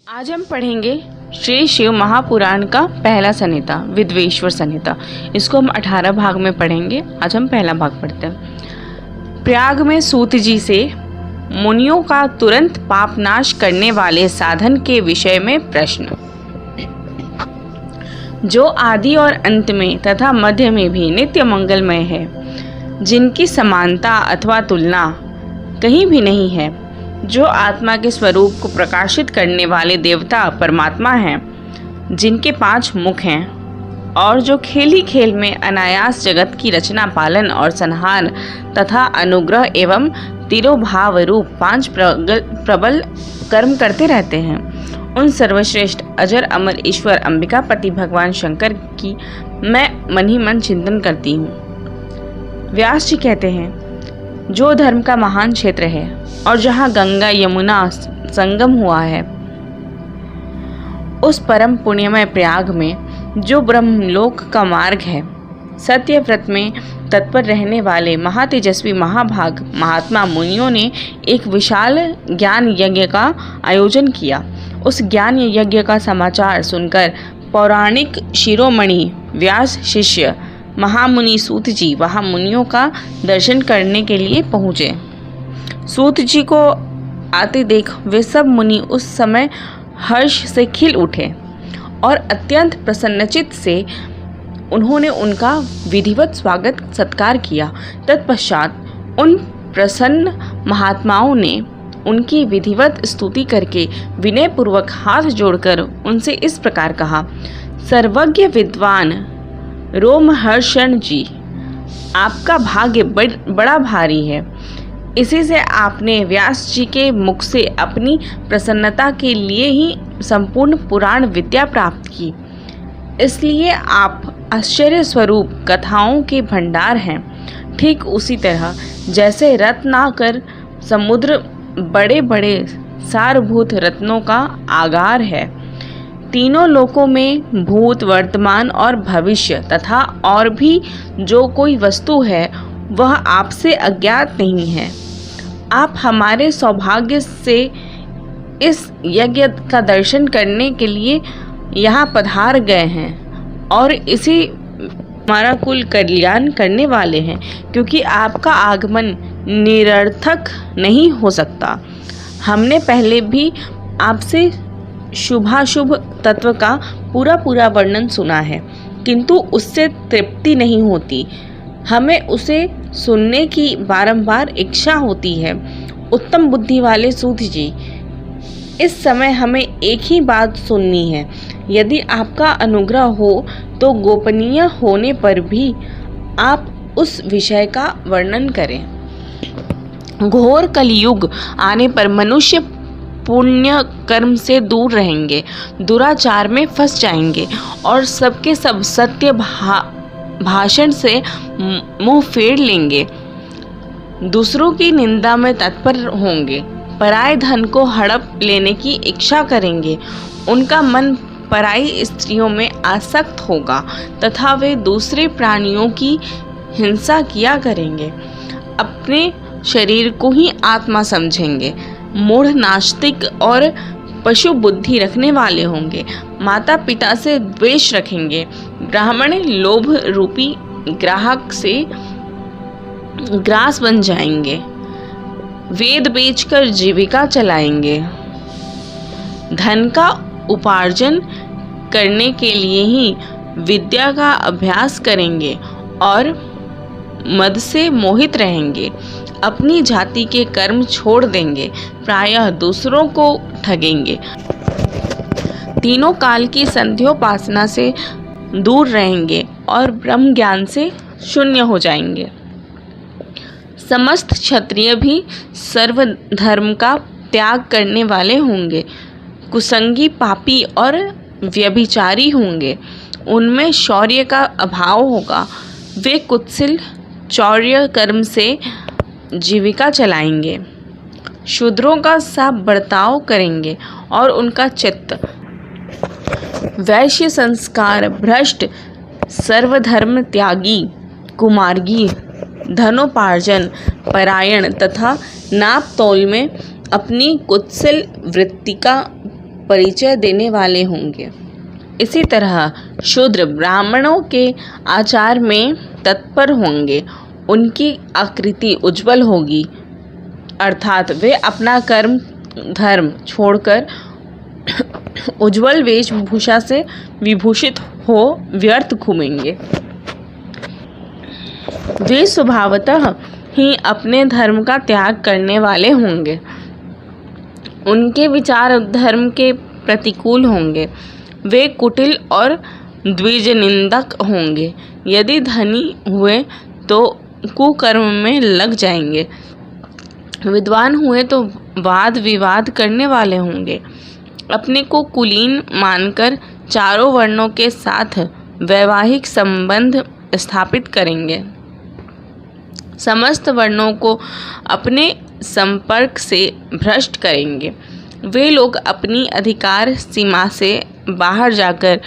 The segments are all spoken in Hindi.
आज हम पढ़ेंगे श्री शिव महापुराण का पहला संहिता विद्वेश्वर संहिता। इसको हम 18 भाग में पढ़ेंगे। आज हम पहला भाग पढ़ते हैं। प्रयाग में सूत जी से मुनियों का तुरंत पाप नाश करने वाले साधन के विषय में प्रश्न। जो आदि और अंत में तथा मध्य में भी नित्य मंगलमय है, जिनकी समानता अथवा तुलना कहीं भी नहीं है, जो आत्मा के स्वरूप को प्रकाशित करने वाले देवता परमात्मा हैं, जिनके 5 मुख हैं और जो खेल ही खेल में अनायास जगत की रचना, पालन और संहार तथा अनुग्रह एवं तिरोभाव रूप 5 प्रबल कर्म करते रहते हैं, उन सर्वश्रेष्ठ अजर अमर ईश्वर अंबिकापति भगवान शंकर की मैं मन ही मन चिंतन करती हूँ। व्यास जी कहते हैं, जो धर्म का महान क्षेत्र है और जहाँ गंगा यमुना संगम हुआ है, उस परम पुण्यमय प्रयाग में जो ब्रह्मलोक का मार्ग है, सत्य व्रत में तत्पर रहने वाले महातेजस्वी महाभाग महात्मा मुनियों ने एक विशाल ज्ञान यज्ञ का आयोजन किया। उस ज्ञान यज्ञ का समाचार सुनकर पौराणिक शिरोमणि व्यास शिष्य महामुनि सूत जी वहाँ मुनियों का दर्शन करने के लिए पहुँचे। सूत जी को आते देख वे सब मुनि उस समय हर्ष से खिल उठे और अत्यंत प्रसन्नचित्त से उन्होंने उनका विधिवत स्वागत सत्कार किया। तत्पश्चात उन प्रसन्न महात्माओं ने उनकी विधिवत स्तुति करके विनय पूर्वक हाथ जोड़कर उनसे इस प्रकार कहा, सर्वज्ञ विद्वान रोमहर्षण जी, आपका भाग्य बड़ा भारी है। इसी से आपने व्यास जी के मुख से अपनी प्रसन्नता के लिए ही संपूर्ण पुराण विद्या प्राप्त की, इसलिए आप आश्चर्य स्वरूप कथाओं के भंडार हैं। ठीक उसी तरह जैसे रत्नाकर समुद्र बड़े बड़े सारभूत रत्नों का आगार है, तीनों लोकों में भूत, वर्तमान और भविष्य तथा और भी जो कोई वस्तु है वह आपसे अज्ञात नहीं है। आप हमारे सौभाग्य से इस यज्ञ का दर्शन करने के लिए यहाँ पधार गए हैं और इसी हमारा कुल कल्याण करने वाले हैं, क्योंकि आपका आगमन निरर्थक नहीं हो सकता। हमने पहले भी आपसे शुभाशुभ तत्व का पूरा वर्णन सुना है, किंतु उससे तृप्ति नहीं होती। हमें उसे सुनने की बारंबार इच्छा होती है। उत्तम बुद्धि वाले सूत जी, इस समय हमें एक ही बात सुननी है। यदि आपका अनुग्रह हो तो गोपनीय होने पर भी आप उस विषय का वर्णन करें। घोर कलियुग आने पर मनुष्य पुण्य कर्म से दूर रहेंगे, दुराचार में फंस जाएंगे और सबके सब सत्य भाषण से मुंह फेर लेंगे, दूसरों की निंदा में तत्पर होंगे, पराये धन को हड़प लेने की इच्छा करेंगे, उनका मन पराई स्त्रियों में आसक्त होगा तथा वे दूसरे प्राणियों की हिंसा किया करेंगे, अपने शरीर को ही आत्मा समझेंगे, मूढ़ नास्तिक और पशु बुद्धि रखने वाले होंगे, माता पिता से द्वेष रखेंगे, ब्राह्मण लोभ रूपी ग्राहक से ग्रास बन जाएंगे, वेद बेचकर जीविका चलाएंगे, धन का उपार्जन करने के लिए ही विद्या का अभ्यास करेंगे और मद से मोहित रहेंगे, अपनी जाति के कर्म छोड़ देंगे, प्रायः दूसरों को ठगेंगे, तीनों काल की संध्योपासना से दूर रहेंगे और ब्रह्म ज्ञान से शून्य हो जाएंगे। समस्त क्षत्रिय भी सर्वधर्म का त्याग करने वाले होंगे, कुसंगी, पापी और व्यभिचारी होंगे, उनमें शौर्य का अभाव होगा, वे कुत्सिल चौर्य कर्म से जीविका चलाएंगे, शूद्रों का सा बर्ताव करेंगे और उनका चित्त वैश्य संस्कार भ्रष्ट, सर्वधर्म त्यागी, कुमार्गी, धनोपार्जन परायण तथा नाप तौल में अपनी कुत्सिल वृत्ति का परिचय देने वाले होंगे। इसी तरह शूद्र ब्राह्मणों के आचार में तत्पर होंगे। उनकी आकृति उज्जवल होगी, अर्थात वे अपना कर्म धर्म छोड़कर उज्जवल वेशभूषा से विभूषित हो व्यर्थ घूमेंगे। वे स्वभावतः ही अपने धर्म का त्याग करने वाले होंगे। उनके विचार धर्म के प्रतिकूल होंगे। वे कुटिल और द्विजनिंदक होंगे। यदि धनी हुए तो कुकर्म में लग जाएंगे। विद्वान हुए तो वाद विवाद करने वाले होंगे। अपने को कुलीन मानकर चारों वर्णों के साथ वैवाहिक संबंध स्थापित करेंगे। समस्त वर्णों को अपने संपर्क से भ्रष्ट करेंगे। वे लोग अपनी अधिकार सीमा से बाहर जाकर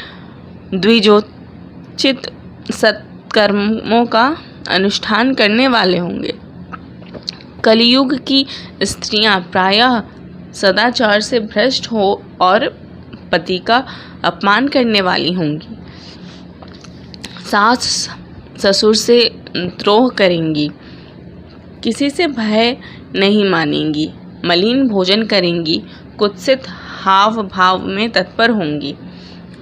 द्विजोचित सत्कर्मों का अनुष्ठान करने वाले होंगे। कलियुग की स्त्रियां प्रायः सदाचार से भ्रष्ट हो और पति का अपमान करने वाली होंगी। सास ससुर से द्रोह करेंगी। किसी से भय नहीं मानेंगी। मलिन भोजन करेंगी। कुत्सित हाव भाव में तत्पर होंगी।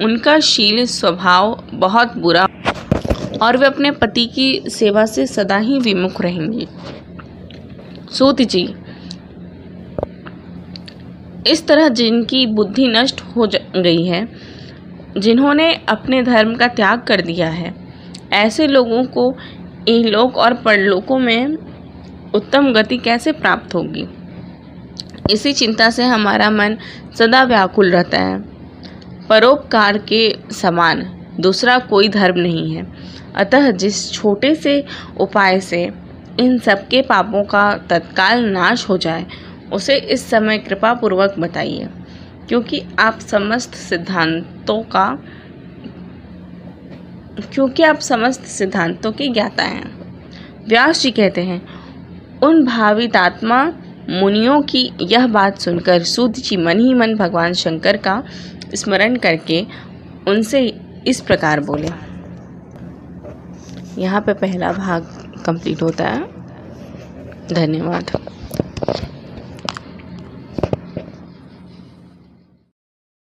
उनका शील स्वभाव बहुत बुरा और वे अपने पति की सेवा से सदा ही विमुख रहेंगी। सूत जी, इस तरह जिनकी बुद्धि नष्ट हो गई है, जिन्होंने अपने धर्म का त्याग कर दिया है, ऐसे लोगों को इहलोक और परलोकों में उत्तम गति कैसे प्राप्त होगी? इसी चिंता से हमारा मन सदा व्याकुल रहता है। परोपकार के समान दूसरा कोई धर्म नहीं है। अतः जिस छोटे से उपाय से इन सबके पापों का तत्काल नाश हो जाए, उसे इस समय कृपा पूर्वक बताइए, क्योंकि आप समस्त सिद्धांतों के ज्ञाता हैं। व्यास जी कहते हैं, उन भावितात्मा मुनियों की यह बात सुनकर सूत जी मन ही मन भगवान शंकर का स्मरण करके उनसे इस प्रकार बोले। यहाँ पे पहला भाग कंप्लीट होता है। धन्यवाद।